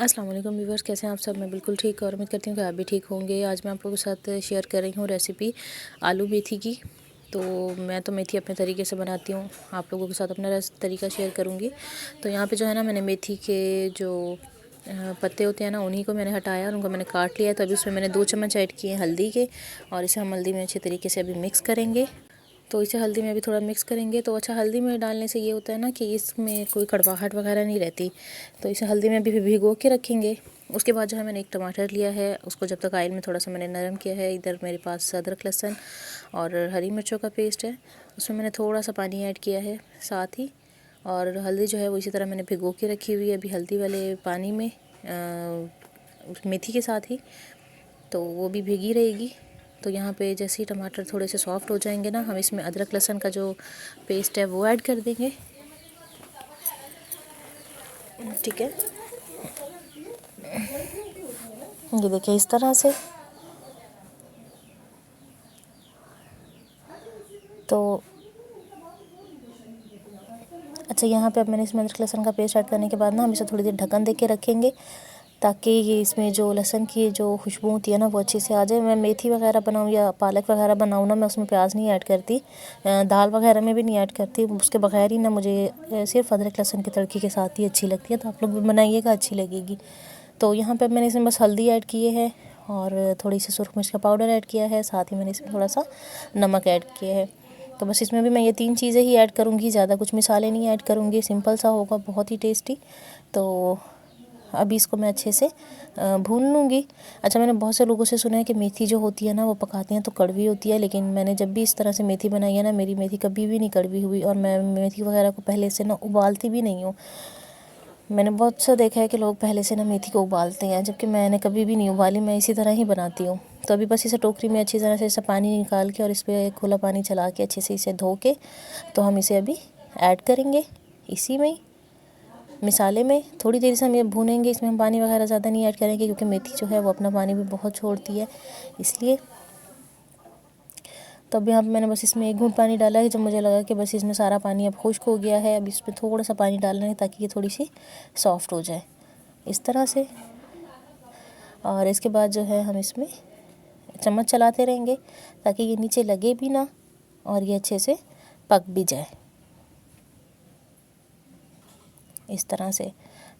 अस्सलाम वालेकुम व्यूवर्स, कैसे हैं आप सब। मैं बिल्कुल ठीक और उम्मीद करती हूँ कि आप भी ठीक होंगे। आज मैं आप लोगों के साथ शेयर कर रही हूँ रेसिपी आलू मेथी की। तो मैं तो मेथी अपने तरीके से बनाती हूँ, आप लोगों के साथ अपना तरीका शेयर करूँगी। तो यहाँ पे जो है ना, मैंने मेथी के जो पत्ते होते हैं ना, उन्हीं को मैंने हटाया और उनको मैंने काट लिया। तो अभी उसमें मैंने 2 चम्मच ऐड किए हल्दी के, और इसे हम हल्दी में अच्छे तरीके से अभी मिक्स करेंगे। तो इसे हल्दी में अभी थोड़ा मिक्स करेंगे। तो अच्छा, हल्दी में डालने से ये होता है ना कि इसमें कोई कड़वाहट वगैरह नहीं रहती। तो इसे हल्दी में अभी भिगो के रखेंगे। उसके बाद जो है, मैंने एक टमाटर लिया है, उसको जब तक ऑयल में थोड़ा सा मैंने नरम किया है। इधर मेरे पास अदरक लहसुन और हरी मिर्चों का पेस्ट है, उसमें मैंने थोड़ा सा पानी ऐड किया है साथ ही। और हल्दी जो है वो इसी तरह मैंने भिगो के रखी हुई है अभी हल्दी वाले पानी में, मेथी के साथ ही। तो वो भी भीगी रहेगी। तो यहाँ पे जैसे ही टमाटर थोड़े से सॉफ्ट हो जाएंगे ना, हम इसमें अदरक लहसुन का जो पेस्ट है वो ऐड कर देंगे। ठीक है, ये देखिए इस तरह से। तो अच्छा, यहाँ पे अब मैंने इसमें अदरक लहसुन का पेस्ट ऐड करने के बाद ना, हम इसे थोड़ी देर ढक्कन दे के रखेंगे, ताकि ये इसमें जो लहसुन की जो खुशबू होती है ना, वो अच्छे से आ जाए। मैं मेथी वगैरह बनाऊँ या पालक वगैरह बनाऊँ ना, मैं उसमें प्याज नहीं ऐड करती, दाल वगैरह में भी नहीं ऐड करती। उसके बगैर ही ना मुझे सिर्फ अदरक लहसुन के तड़के के साथ ही अच्छी लगती है। तो आप लोग भी बनाइएगा, अच्छी लगेगी। तो यहाँ पर मैंने इसमें बस हल्दी ऐड किए है और थोड़ी सी सुरख मिर्च का पाउडर ऐड किया है, साथ ही मैंने इसमें थोड़ा सा नमक ऐड किया है। तो बस इसमें भी मैं ये 3 चीज़ें ही ऐड करूँगी, ज़्यादा कुछ मसाले नहीं ऐड करूँगी। सिंपल सा होगा, बहुत ही टेस्टी। तो अभी इसको मैं अच्छे से भून लूँगी। अच्छा, मैंने बहुत से लोगों से सुना है कि मेथी जो होती है ना, वो पकाते हैं तो कड़वी होती है, लेकिन मैंने जब भी इस तरह से मेथी बनाई है ना, मेरी मेथी कभी भी नहीं कड़वी हुई। और मैं मेथी वगैरह को पहले से ना उबालती भी नहीं हूँ। मैंने बहुत सा देखा है कि लोग पहले से ना मेथी को उबालते हैं, जबकि मैंने कभी भी नहीं उबाली, मैं इसी तरह ही बनाती हूँ। तो अभी बस इसे टोकरी में अच्छी तरह से इसे पानी निकाल के और इस पर खुला पानी चला के अच्छे से इसे धो के, तो हम इसे अभी ऐड करेंगे इसी में मिसाले में। थोड़ी देर से हम ये भूनेंगे, इसमें हम पानी वगैरह ज़्यादा नहीं ऐड करेंगे, क्योंकि मेथी जो है वो अपना पानी भी बहुत छोड़ती है, इसलिए। तो अभी यहाँ पे मैंने बस इसमें 1 घूंट पानी डाला है, जब मुझे लगा कि बस इसमें सारा पानी अब खुश्क हो गया है। अब इसमें थोड़ा सा पानी डालना है, ताकि ये थोड़ी सी सॉफ्ट हो जाए इस तरह से। और इसके बाद जो है, हम इसमें चम्मच चलाते रहेंगे, ताकि ये नीचे लगे भी ना और ये अच्छे से पक भी जाए इस तरह से।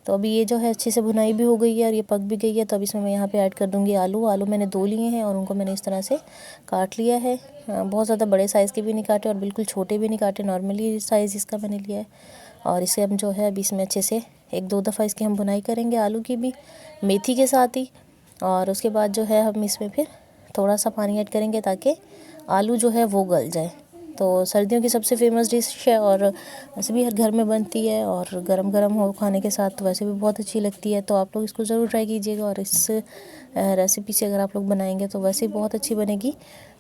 तो अभी ये जो है अच्छे से भुनाई भी हो गई है और ये पक भी गई है। तो अब इसमें मैं यहाँ पे ऐड कर दूँगी आलू मैंने 2 लिए हैं और उनको मैंने इस तरह से काट लिया है। बहुत ज़्यादा बड़े साइज़ के भी नहीं काटे और बिल्कुल छोटे भी नहीं काटे, नॉर्मली साइज़ इसका मैंने लिया है। और इसे हम जो है अभी इसमें अच्छे से 1-2 दफ़ा इसकी हम भुनाई करेंगे, आलू की भी, मेथी के साथ ही। और उसके बाद जो है, हम इसमें फिर थोड़ा सा पानी ऐड करेंगे, ताकि आलू जो है वो गल जाए। तो सर्दियों की सबसे फेमस डिश है और वैसे भी हर घर में बनती है, और गरम गरम हो खाने के साथ तो वैसे भी बहुत अच्छी लगती है। तो आप लोग इसको ज़रूर ट्राई कीजिएगा, और इस रेसिपी से अगर आप लोग बनाएंगे तो वैसे ही बहुत अच्छी बनेगी,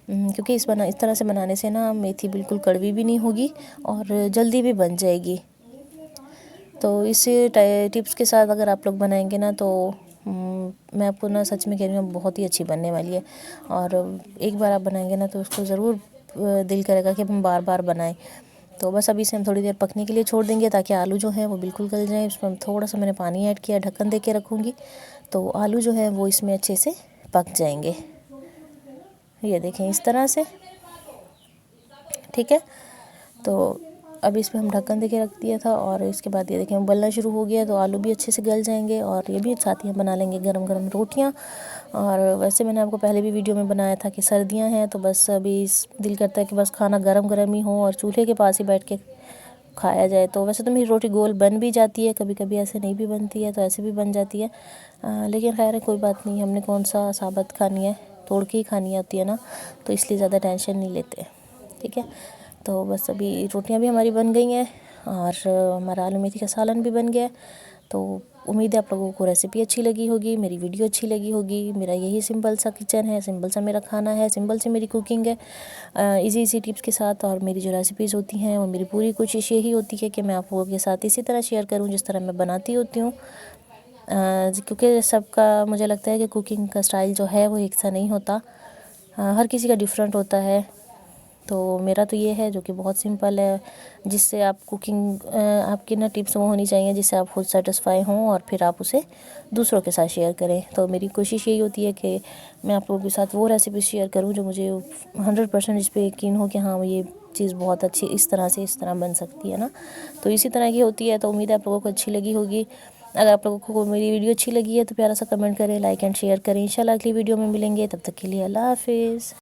क्योंकि इस तरह से बनाने से ना मेथी बिल्कुल कड़वी भी नहीं होगी और जल्दी भी बन जाएगी। तो इस टिप्स के साथ अगर आप लोग बनाएंगे ना, तो मैं आपको ना सच में कह रही हूँ, बहुत ही अच्छी बनने वाली है। और एक बार आप बनाएंगे ना, तो उसको ज़रूर दिल करेगा कि हम बार बार बनाएं। तो बस अभी इसे हम थोड़ी देर पकने के लिए छोड़ देंगे, ताकि आलू जो है वो बिल्कुल गल जाए। इसमें थोड़ा सा मैंने पानी ऐड किया, ढक्कन दे के रखूँगी, तो आलू जो है वो इसमें अच्छे से पक जाएंगे। ये देखें इस तरह से, ठीक है। तो अब इसमें हम ढक्कन दे के रख दिया था, और इसके बाद ये देखें उबलना शुरू हो गया। तो आलू भी अच्छे से गल जाएंगे, और ये भी साथ ही हम बना लेंगे गरम गरम रोटियां। और वैसे मैंने आपको पहले भी वीडियो में बनाया था कि सर्दियां हैं, तो बस अभी दिल करता है कि बस खाना गरम गरम ही हो और चूल्हे के पास ही बैठ के खाया जाए। तो वैसे तो मेरी रोटी गोल बन भी जाती है, कभी कभी ऐसे नहीं भी बनती है, तो ऐसे भी बन जाती है। लेकिन खैर है, कोई बात नहीं, हमने कौन सा साबुत खानी है, तोड़ के ही खानी होती है ना, तो इसलिए ज़्यादा टेंशन नहीं लेते, ठीक है। तो बस अभी रोटियां भी हमारी बन गई हैं, और हमारा आलू मेथी का सालन भी बन गया है। तो उम्मीद है आप लोगों को रेसिपी अच्छी लगी होगी, मेरी वीडियो अच्छी लगी होगी। मेरा यही सिंपल सा किचन है, सिंपल सा मेरा खाना है, सिंपल सी मेरी कुकिंग है, इजी इजी टिप्स के साथ। और मेरी जो रेसिपीज़ होती हैं, वो मेरी पूरी कोशिश यही होती है कि मैं आप लोगों के साथ इसी तरह शेयर करूँ, जिस तरह मैं बनाती होती हूँ। क्योंकि सबका मुझे लगता है कि कुकिंग का स्टाइल जो है वो एक सा नहीं होता, हर किसी का डिफरेंट होता है। तो मेरा तो ये है जो कि बहुत सिंपल है, जिससे आप कुकिंग आपकी ना टिप्स वो होनी चाहिए जिससे आप खुद सेटिस्फाई हों और फिर आप उसे दूसरों के साथ शेयर करें। तो मेरी कोशिश यही होती है कि मैं आप लोगों के साथ वो रेसिपी शेयर करूं जो मुझे 100% इस पर यकीन हो कि हाँ ये चीज़ बहुत अच्छी इस तरह बन सकती है ना। तो इसी तरह की होती है। तो उम्मीद है आप लोगों को अच्छी लगी होगी। अगर आप लोगों को मेरी वीडियो अच्छी लगी है तो प्यारा सा कमेंट करें, लाइक एंड शेयर करें। इंशाल्लाह अगली वीडियो में मिलेंगे, तब तक के लिए अल्लाह हाफिज़।